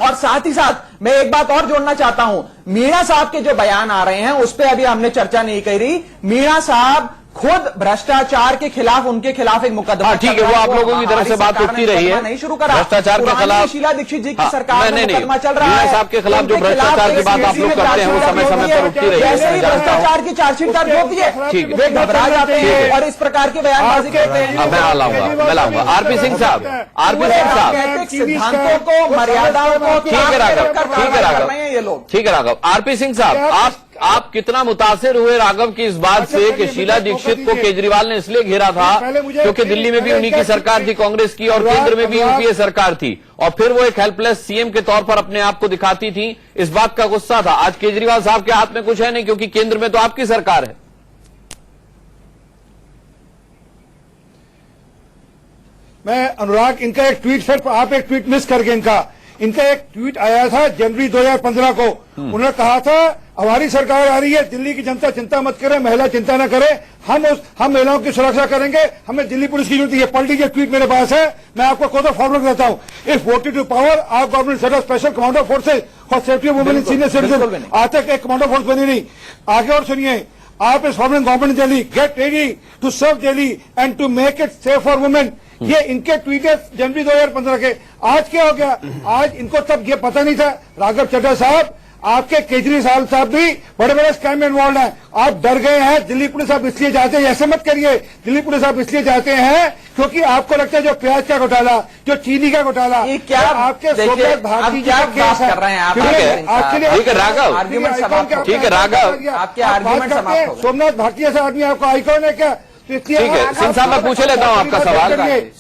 और साथ ही साथ मैं एक बात और जोड़ना चाहता हूं, मीणा साहब के जो बयान आ रहे हैं उस पर अभी हमने चर्चा नहीं करी। मीणा साहब खुद भ्रष्टाचार के खिलाफ, उनके खिलाफ एक मुकदमा, ठीक है, वो आप लोगों की तरफ से बात उठती रही है, नहीं शुरू करा भ्रष्टाचार के खिलाफ शीला दीक्षित जी की सरकार में मुकदमा चल रहा मीणा है। साहब के खिलाफ जो भ्रष्टाचार की बात आप लोग करते हैं वो समय समय पर उठती रही है। जैसे ही भ्रष्टाचार की चार्जशीट दर्ज होती है वे घबरा जाते हैं और इस प्रकार की बयानबाजी करते हैं। मैं लाऊंगा आरपी सिंह साहब, नैतिक सिद्धांतों को, मर्यादाओं को, ठीक है राघव, आरपी सिंह साहब, आप कितना मुतासिर हुए राघव की इस बात से कि शीला दीक्षित को केजरीवाल ने इसलिए घेरा था क्योंकि दिल्ली में भी उन्हीं की सरकार थी, कांग्रेस की, और केंद्र में भी यूपीए सरकार थी, और फिर वो एक हेल्पलेस सीएम के तौर पर अपने आप को दिखाती थी, इस बात का गुस्सा था। आज केजरीवाल साहब के हाथ में कुछ है नहीं क्योंकि केंद्र में तो आपकी सरकार है। मैं अनुराग, इनका एक ट्वीट, सर आप एक ट्वीट मिस करके इनका एक ट्वीट आया था जनवरी 2015 को। उन्होंने कहा था हमारी सरकार आ रही है, दिल्ली की जनता चिंता मत करे, महिला चिंता न करे, हम महिलाओं की सुरक्षा करेंगे, हमें दिल्ली पुलिस की जरूरत है। पढ़ लीजिए, ट्वीट मेरे पास है, मैं आपको खुद फॉरवर्ड करता हूँ। If voted to power, our government set up special commando forces for safety of women in senior citizen. आज तक एक कमांडो फोर्स बनी नहीं। आगे और सुनिए, आप इस forming government Delhi, get ready to serve Delhi and to make it safe for women. ये इनके ट्वीट है जनवरी 2015 के। आज क्या हो गया? आज इनको तब ये पता नहीं था। राघव चड्ढा साहब, आपके केजरीवाल साहब भी बड़े बड़े स्कैम में इन्वॉल्व हैं। आप डर गए हैं, दिल्ली पुलिस आप इसलिए जाते हैं, ऐसे मत करिए, दिल्ली पुलिस आप इसलिए जाते हैं क्योंकि आपको लगता है जो प्याज का घोटाला, जो चीनी का घोटाला, ये क्या आपके सोमनाथ भारती क्या बात कर रहे हैं आप? ठीक है राघव, ठीक है राघव, आपके आर्गुमेंट समाप्त हो गए। सोमनाथ भारती जैसा आदमी आपको आइकॉन है क्या? ठीक है सिंह साहब, मैं पूछे लेता हूं आपका सवाल।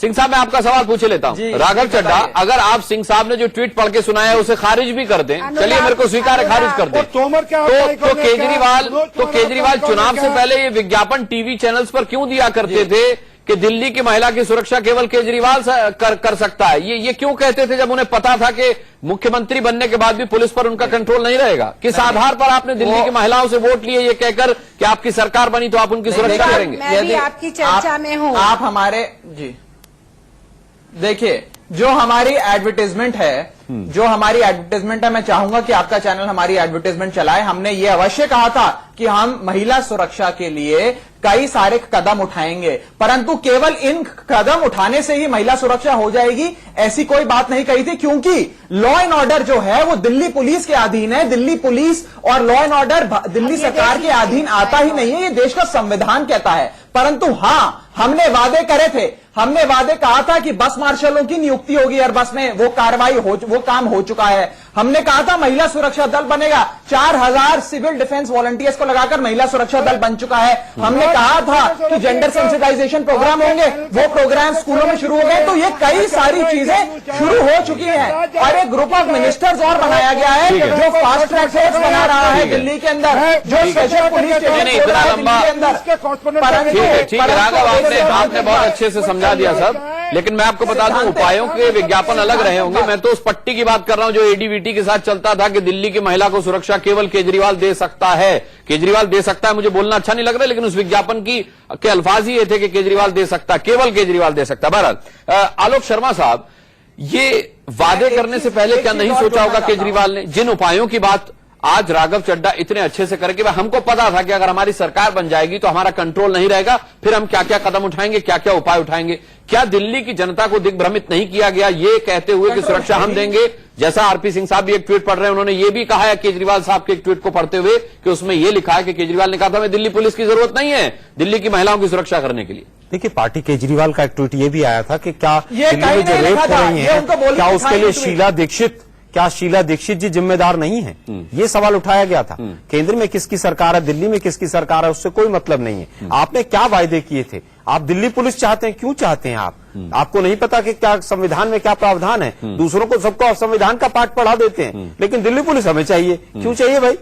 सिंह साहब, मैं आपका सवाल पूछे लेता हूं। राघव चड्ढा, अगर आप सिंह साहब ने जो ट्वीट पढ़ के सुनाया उसे खारिज भी कर दें, चलिए मेरे को स्वीकार है, खारिज कर दें, तो केजरीवाल चुनाव से पहले ये विज्ञापन टीवी चैनल्स पर क्यों दिया करते थे कि दिल्ली की महिला की सुरक्षा केवल केजरीवाल कर सकता है? ये क्यों कहते थे जब उन्हें पता था कि मुख्यमंत्री बनने के बाद भी पुलिस पर उनका कंट्रोल नहीं रहेगा? किस आधार पर आपने दिल्ली की महिलाओं से वोट लिए ये कहकर कि आपकी सरकार बनी तो आप उनकी सुरक्षा करेंगे? मैं भी आपकी चर्चा में हूं। आप हमारे जी देखिए, जो हमारी एडवर्टाइजमेंट है, मैं चाहूंगा कि आपका चैनल हमारी एडवर्टाइजमेंट चलाए। हमने ये अवश्य कहा था कि हम महिला सुरक्षा के लिए कई सारे कदम उठाएंगे, परंतु केवल इन कदम उठाने से ही महिला सुरक्षा हो जाएगी ऐसी कोई बात नहीं कही थी, क्योंकि लॉ एंड ऑर्डर जो है वो दिल्ली पुलिस के अधीन है। दिल्ली पुलिस और लॉ एंड ऑर्डर दिल्ली सरकार के अधीन आता ही नहीं है, ये देश का संविधान कहता है। परंतु हां, हमने वादे करे थे, हमने वादे कहा था कि बस मार्शलों की नियुक्ति होगी और बस में वो कार्रवाई वो काम हो चुका है। हमने कहा था महिला सुरक्षा दल बनेगा, 4000 सिविल डिफेंस वॉलंटियर्स को लगाकर महिला सुरक्षा दल बन चुका है। हमने कहा था कि जेंडर सेंसिटाइजेशन प्रोग्राम होंगे, वो प्रोग्राम स्कूलों में शुरू हो गए। तो ये कई सारी चीजें शुरू हो चुकी हैं और एक ग्रुप ऑफ मिनिस्टर्स और बनाया गया है जो फास्ट ट्रैक फोर्स बना रहा है दिल्ली के अंदर, जो स्पेशल पुलिस ठीक है राघव, आपने बहुत अच्छे से समझा दिया सब। लेकिन मैं आपको बता दूं, उपायों के विज्ञापन अलग रहे होंगे। मैं तो उस पट्टी की बात कर रहा हूं जो एडीवीटी के साथ चलता था कि दिल्ली की महिला को सुरक्षा केवल केजरीवाल दे सकता है। केजरीवाल दे सकता है, मुझे बोलना अच्छा नहीं लग रहा, लेकिन उस विज्ञापन के अल्फाज ही ये थे कि केजरीवाल दे सकता, केवल केजरीवाल दे सकता। बहरहाल आलोक शर्मा साहब, ये वादे करने से पहले क्या नहीं सोचा होगा केजरीवाल ने? जिन उपायों की बात आज राघव चड्ढा इतने अच्छे से करके, हमको पता था कि अगर हमारी सरकार बन जाएगी तो हमारा कंट्रोल नहीं रहेगा, फिर हम क्या क्या कदम उठाएंगे, क्या क्या उपाय उठाएंगे। क्या दिल्ली की जनता को दिग्भ्रमित नहीं किया गया ये कहते हुए कि सुरक्षा हम देंगे? जैसा आरपी सिंह साहब भी एक ट्वीट पढ़ रहे हैं, उन्होंने ये भी कहा है केजरीवाल साहब के एक ट्वीट को पढ़ते हुए कि उसमें यह लिखा है कि केजरीवाल ने कहा था हमें दिल्ली पुलिस की जरूरत नहीं है दिल्ली की महिलाओं की सुरक्षा करने के लिए। देखिए, पार्टी केजरीवाल का एक ट्वीट ये भी आया था कि क्या दिल्ली में जो रेप हो रही है, क्या उसके लिए शीला दीक्षित जी जिम्मेदार नहीं है? ये सवाल उठाया गया था। केंद्र में किसकी सरकार है, दिल्ली में किसकी सरकार है, उससे कोई मतलब नहीं है। आपने क्या वायदे किए थे? आप दिल्ली पुलिस चाहते हैं, क्यों चाहते हैं आप? आपको नहीं पता कि क्या संविधान में क्या प्रावधान है? दूसरों को सबको संविधान का पाठ पढ़ा देते हैं, लेकिन दिल्ली पुलिस हमें चाहिए। क्यों चाहिए भाई?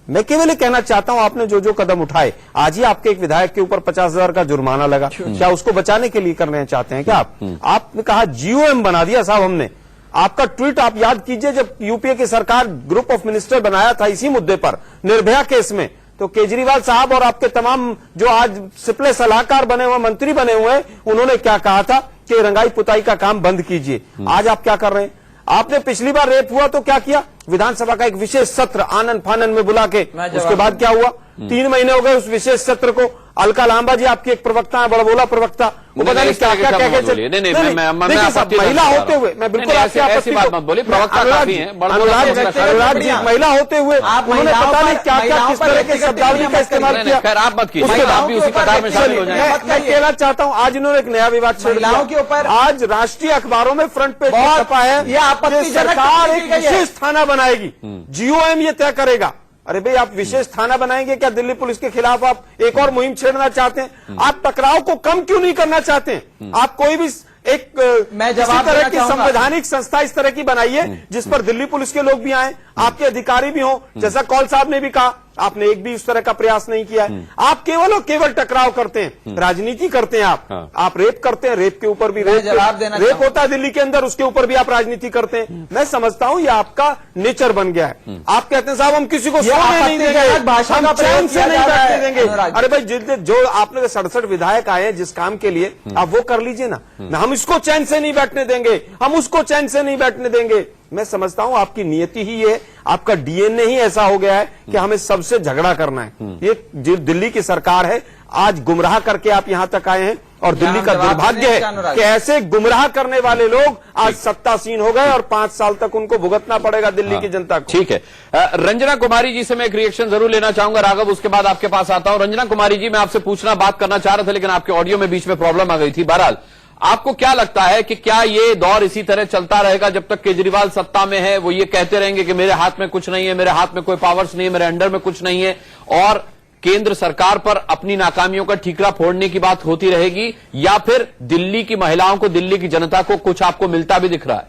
मैं केवल ये कहना चाहता हूं, आपने जो जो कदम उठाए, आज ही आपके एक विधायक के ऊपर 50,000 का जुर्माना लगा, क्या उसको बचाने के लिए करना चाहते हैं क्या आप? आपने कहा जीओएम बना दिया साहब हमने। आपका ट्वीट आप याद कीजिए, जब यूपीए की सरकार ग्रुप ऑफ मिनिस्टर बनाया था इसी मुद्दे पर, निर्भया केस में, तो केजरीवाल साहब और आपके तमाम जो आज सिपले सलाहकार बने हुए, मंत्री बने हुए, उन्होंने क्या कहा था कि रंगाई पुताई का काम बंद कीजिए। आज आप क्या कर रहे हैं? आपने पिछली बार रेप हुआ तो क्या किया? विधानसभा का एक विशेष सत्र आनंद फानन में बुला के, उसके बाद क्या हुआ? 3 महीने हो गए उस विशेष सत्र को। अलका लांबा जी आपकी एक प्रवक्ता है, बड़बोला प्रवक्ता, वो पता नहीं क्या क्या कह के महिला होते हुए, मैं बिल्कुल ऐसी बात मत बोली, प्रवक्ता काफी हैं, अनुराग जी महिला होते हुए उन्होंने पता नहीं क्या क्या किस तरह के शब्दावली का इस्तेमाल किया। खैर आप मत कीजिए, आप भी उसी कतार में शामिल हो जाएं। मैं कहना चाहता हूँ, आज इन्होंने एक नया विवाद महिलाओं के ऊपर आज राष्ट्रीय अखबारों में फ्रंट पेज छपा है, ये आपत्तिजनक, सरकार एक विशेष थाना बनाएगी, जीओएम ये तय करेगा। अरे भाई, आप विशेष थाना बनाएंगे क्या? दिल्ली पुलिस के खिलाफ आप एक और मुहिम छेड़ना चाहते हैं? आप टकराव को कम क्यों नहीं करना चाहते हैं? आप कोई भी एक इसी तरह की संवैधानिक संस्था इस तरह की बनाइए जिस पर दिल्ली पुलिस के लोग भी आए, आपके अधिकारी भी हों, जैसा कौल साहब ने भी कहा। आपने एक भी उस तरह का प्रयास नहीं किया है। आप केवल और केवल टकराव करते हैं, राजनीति करते हैं आप रेप करते हैं, रेप के ऊपर भी रेप होता है दिल्ली के अंदर, उसके ऊपर भी आप राजनीति करते हैं। मैं समझता हूं ये आपका नेचर बन गया है। आप कहते हैं साहब हम किसी को सोने नहीं देंगे, हम चैन से नहीं बैठने देंगे। अरे भाई, जो आपने 67 विधायक आए हैं जिस काम के लिए, आप वो कर लीजिए ना। हम इसको चैन से नहीं बैठने देंगे, हम उसको चैन से नहीं बैठने देंगे। मैं समझता हूं आपकी नियति ही है, आपका डीएनए ही ऐसा हो गया है कि हमें सबसे झगड़ा करना है। ये जो दिल्ली की सरकार है, आज गुमराह करके आप यहां तक आए हैं, और दिल्ली का दुर्भाग्य है कि ऐसे गुमराह करने वाले लोग आज सत्तासीन हो गए और 5 साल तक उनको भुगतना पड़ेगा दिल्ली की जनता को। ठीक है, रंजना कुमारी जी से मैं एक रिएक्शन जरूर लेना चाहूंगा। राघव, उसके बाद आपके पास आता हूं। रंजना कुमारी जी, मैं आपसे बात करना चाह रहा था, लेकिन आपके ऑडियो में बीच में प्रॉब्लम आ गई थी। बहरहाल, आपको क्या लगता है कि क्या ये दौर इसी तरह चलता रहेगा जब तक केजरीवाल सत्ता में है? वो ये कहते रहेंगे कि मेरे हाथ में कुछ नहीं है, मेरे हाथ में कोई पावर्स नहीं है, मेरे अंडर में कुछ नहीं है, और केंद्र सरकार पर अपनी नाकामियों का ठीकरा फोड़ने की बात होती रहेगी? या फिर दिल्ली की महिलाओं को, दिल्ली की जनता को कुछ आपको मिलता भी दिख रहा है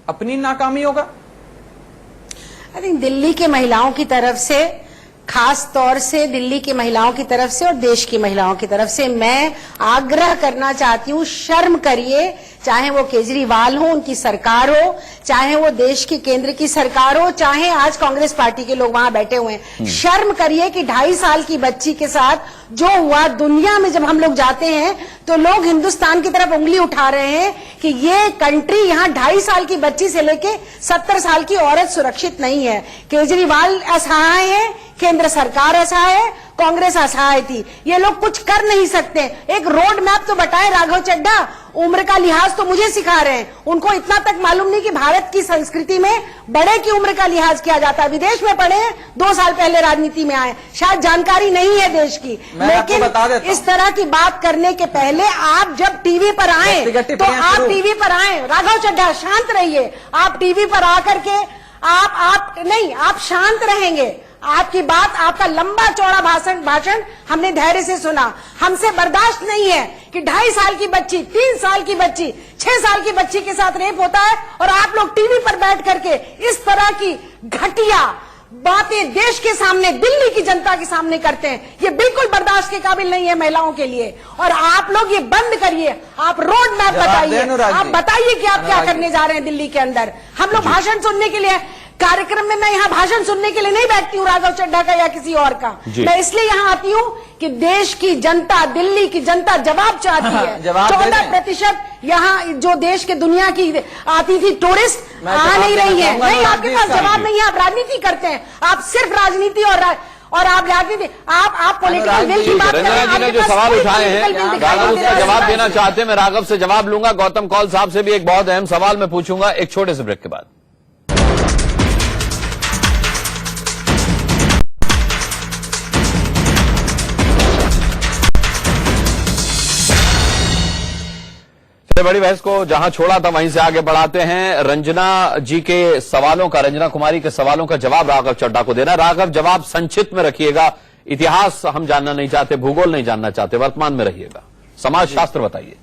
अपनी नाकामियों का? आई थिंक दिल्ली के महिलाओं की तरफ से, खास तौर से दिल्ली की महिलाओं की तरफ से और देश की महिलाओं की तरफ से मैं आग्रह करना चाहती हूं, शर्म करिए। चाहे वो केजरीवाल हो, उनकी सरकार हो, चाहे वो देश की केंद्र की सरकार हो, चाहे आज कांग्रेस पार्टी के लोग वहां बैठे हुए हैं, शर्म करिए कि 2.5 साल की बच्ची के साथ जो हुआ। दुनिया में जब हम लोग जाते हैं तो लोग हिंदुस्तान की तरफ उंगली उठा रहे हैं कि ये कंट्री, यहाँ 2.5 साल की बच्ची से लेके 70 साल की औरत सुरक्षित नहीं है। केजरीवाल असहाय है, केंद्र सरकार असहाय है, कांग्रेस असहाय थी। ये लोग कुछ कर नहीं सकते। एक रोड मैप तो बताएं राघव चड्ढा। उम्र का लिहाज तो मुझे सिखा रहे हैं, उनको इतना तक मालूम नहीं कि भारत की संस्कृति में बड़े की उम्र का लिहाज किया जाता है। विदेश में पढ़े हैं, 2 साल पहले राजनीति में आए, शायद जानकारी नहीं है देश की। लेकिन इस तरह की बात करने के पहले आप जब टीवी पर आए तो आप टीवी पर आए, राघव चड्ढा शांत रहिए। आप टीवी पर आकर के आप शांत रहेंगे। आपकी बात, आपका लंबा चौड़ा भाषण हमने धैर्य से सुना। हमसे बर्दाश्त नहीं है कि 2.5 साल की बच्ची, 3 साल की बच्ची, 6 साल की बच्ची के साथ रेप होता है और आप लोग टीवी पर बैठ करके इस तरह की घटिया बातें देश के सामने, दिल्ली की जनता के सामने करते हैं, ये बिल्कुल बर्दाश्त के काबिल नहीं है महिलाओं के लिए। और आप लोग ये बंद करिए, आप रोड मैप बताइए, आप बताइए कि आप क्या करने जा रहे हैं दिल्ली के अंदर। हम लोग भाषण सुनने के लिए, कार्यक्रम में मैं यहाँ भाषण सुनने के लिए नहीं बैठती हूँ राघव चड्ढा का या किसी और का, मैं इसलिए यहाँ आती हूँ कि देश की जनता, दिल्ली की जनता जवाब चाहती है। 14% यहाँ जो देश के दुनिया की आती थी टूरिस्ट आ नहीं रही है। नहीं, आपके पास जवाब नहीं है, आप राजनीति करते हैं, आप सिर्फ राजनीति और आप राजनीति, आप पॉलिटिकल विल की बात कर रहे हैं। रंजना जी ने जो सवाल उठाए हैं राघव उसका जवाब देना चाहते हैं, मैं राघव से जवाब लूंगा। गौतम कौल साहब से भी एक बहुत अहम सवाल मैं पूछूंगा एक छोटे से ब्रेक के बाद। बड़ी बहस को जहां छोड़ा था वहीं से आगे बढ़ाते हैं। रंजना जी के सवालों का, रंजना कुमारी के सवालों का जवाब राघव चड्ढा को देना। राघव, जवाब संक्षिप्त में रखिएगा, इतिहास हम जानना नहीं चाहते, भूगोल नहीं जानना चाहते, वर्तमान में रहिएगा, समाज शास्त्र बताइए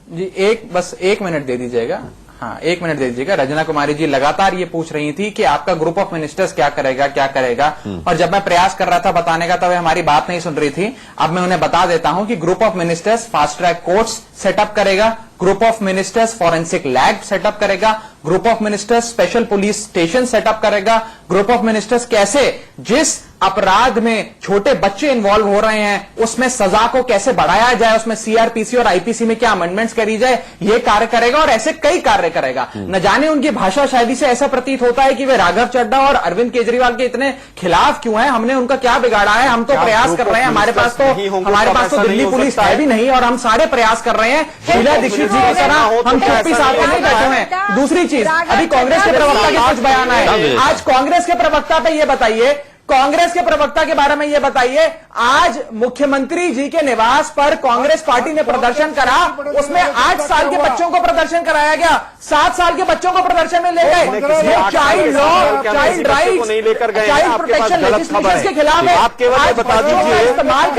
जी। बस एक मिनट दे दीजिएगा। हाँ, 1 मिनट दे दीजिएगा। रंजना कुमारी जी लगातार ये पूछ रही थी कि आपका ग्रुप ऑफ मिनिस्टर्स क्या करेगा, क्या करेगा, और जब मैं प्रयास कर रहा था बताने का तब वे हमारी बात नहीं सुन रही थी। अब मैं उन्हें बता देता हूं कि group of ministers fast track courts setup करेगा, group of ministers forensic lab setup करेगा, group of ministers special police station setup करेगा, ग्रुप ऑफ मिनिस्टर्स कैसे जिस अपराध में छोटे बच्चे इन्वॉल्व हो रहे हैं उसमें सजा को कैसे बढ़ाया जाए, उसमें सीआरपीसी और आईपीसी में क्या अमेंडमेंट्स करी जाए, ये कार्य करेगा और ऐसे कई कार्य करेगा। न जाने उनकी भाषा शायदी से ऐसा प्रतीत होता है कि वे राघव चड्ढा और अरविंद केजरीवाल के इतने खिलाफ क्यों हैं, हमने उनका क्या बिगाड़ा है। हम तो प्रयास कर रहे हैं, हमारे पास तो दिल्ली पुलिस है भी नहीं और हम सारे प्रयास कर रहे हैं शीला दीक्षित जी की तरह हम चुप्पी साथ नहीं बैठे हुए हैं। दूसरी चीज, अभी कांग्रेस के प्रवक्ता के कुछ बयान आए, आज कांग्रेस के प्रवक्ता पे ये बताइए, कांग्रेस के प्रवक्ता के बारे में यह बताइए, आज मुख्यमंत्री जी के निवास पर कांग्रेस पार्टी ने प्रदर्शन करा, उसमें 8 साल के बच्चों को प्रदर्शन कराया गया, 7 साल के बच्चों को प्रदर्शन में ले गए। Child law, child rights, child protection legislation के खिलाफ है। आप केवल बता दीजिए इस्तेमाल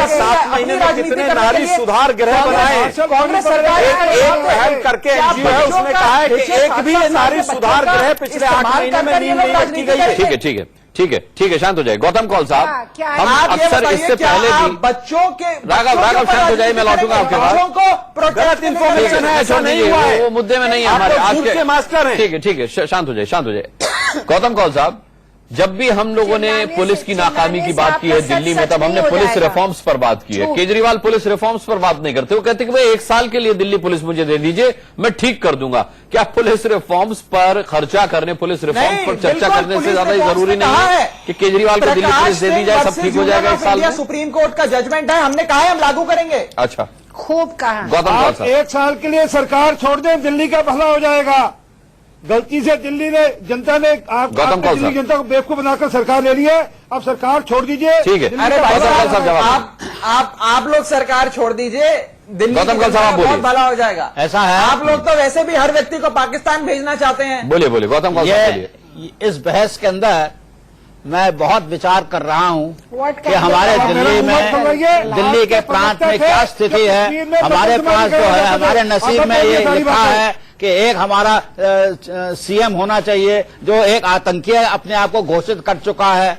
7 महीने में कितने नारी सुधार गृह बनाए। कांग्रेस सरकार एक पहल करके एनजीओ है, उसने कहा है कि एक भी नारी सुधार गृह पिछले 8 महीने में नहीं रखी गई है। ठीक है, ठीक है, ठीक है, ठीक है, शांत हो जाए। गौतम कौल साहब, हम अक्सर इससे पहले भी बच्चों के राघव शांत हो जाए, मैं लौटूंगा आपके पास। गलत इन्फॉर्मेशन है, ऐसा नहीं हुआ है, वो मुद्दे में नहीं है हमारे आज के मास्टर हैं। ठीक है, ठीक है, शांत हो जाए, शांत हो जाए। गौतम कौल साहब, जब भी हम लोगों ने पुलिस की नाकामी की बात की है दिल्ली में, तब हमने पुलिस रिफॉर्म्स पर बात की है। केजरीवाल पुलिस रिफॉर्म्स पर बात नहीं करते, वो कहते कि भाई 1 साल के लिए दिल्ली पुलिस मुझे दे दीजिए, मैं ठीक कर दूंगा। क्या पुलिस रिफॉर्म्स पर खर्चा करने, पुलिस रिफॉर्म्स पर चर्चा करने से ज्यादा जरूरी नहीं है कि केजरीवाल को दिल्ली पुलिस दे दी जाए, सब ठीक हो जाएगा 1 साल में? सुप्रीम कोर्ट का जजमेंट है, हमने कहा है हम लागू करेंगे। अच्छा, खूब कहा। गौतम कौल साहब, 1 साल के लिए सरकार छोड़ दें, दिल्ली का भला हो जाएगा। गलती से दिल्ली ने, जनता ने दिल्ली जनता को बेवकूफ बनाकर सरकार ले ली है, अब सरकार छोड़ दीजिए। ठीक है, अरे भाई साहब, आप लोग सरकार छोड़ दीजिए, दिल्ली बहुत भला हो जाएगा। ऐसा है, आप लोग तो वैसे भी हर व्यक्ति को पाकिस्तान भेजना चाहते हैं। बोलिए बोलिए गौतम कौल साहब, बोलिए। इस बहस के अंदर मैं बहुत विचार कर रहा हूं कि हमारे दिल्ली के प्रांत में क्या स्थिति है। हमारे पास जो है, हमारे नसीब में ये लिखा है कि एक हमारा सीएम होना चाहिए जो एक आतंकी अपने आप को घोषित कर चुका है।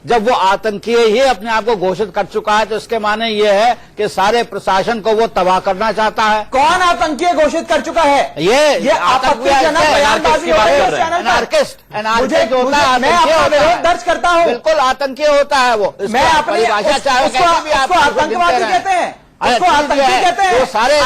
जब वो आतंकी ही अपने आप को घोषित कर चुका है तो इसके माने ये है कि सारे प्रशासन को वो तबाह करना चाहता है। कौन आतंकी घोषित कर चुका है? ये आपत्तिजनक बयानबाजी हो रही है। एनार्किस्ट जो होता है, मैं अपना विरोध दर्ज करता हूँ। बिल्कुल आतंकी होता है वो। मैं अपनी भाषा चाहे उसको आतंकवादी कहते हैं, उसको आतंकी कहते हैं। वो सारे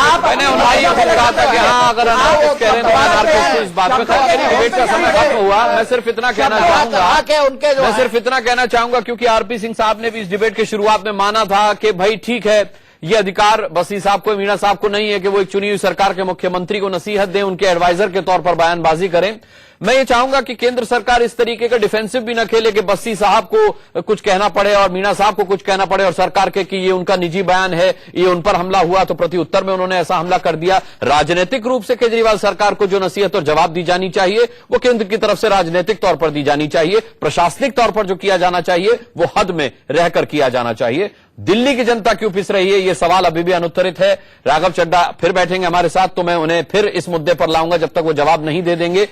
मैंने कहा था कि हाँ, अगर अनार्किस्ट कह रहे हैं तो इस बात में डिबेट का समय खत्म हुआ। मैं सिर्फ इतना कहना चाहूंगा, मैं सिर्फ इतना कहना चाहूंगा क्योंकि आरपी सिंह साहब ने भी इस डिबेट के शुरुआत में माना था कि भाई ठीक है, ये अधिकार बसी साहब को, मीणा साहब को नहीं है कि वो एक चुनी हुई सरकार के मुख्यमंत्री को नसीहत दें, उनके एडवाइजर के तौर पर बयानबाजी करें। मैं ये चाहूंगा कि केंद्र सरकार इस तरीके का डिफेंसिव भी न खेले कि बस्सी साहब को कुछ कहना पड़े और मीणा साहब को कुछ कहना पड़े और सरकार के कि ये उनका निजी बयान है, ये उन पर हमला हुआ तो प्रति उत्तर में उन्होंने ऐसा हमला कर दिया। राजनीतिक रूप से केजरीवाल सरकार को जो नसीहत और जवाब दी जानी चाहिए वो केंद्र की तरफ से राजनीतिक तौर पर दी जानी चाहिए। प्रशासनिक तौर पर जो किया जाना चाहिए वो हद में रहकर किया जाना चाहिए। दिल्ली की जनता क्यों पिस रही है, ये सवाल अभी भी अनुत्तरित है। राघव चड्ढा फिर बैठेंगे हमारे साथ तो मैं उन्हें फिर इस मुद्दे पर लाऊंगा, जब तक वो जवाब नहीं दे देंगे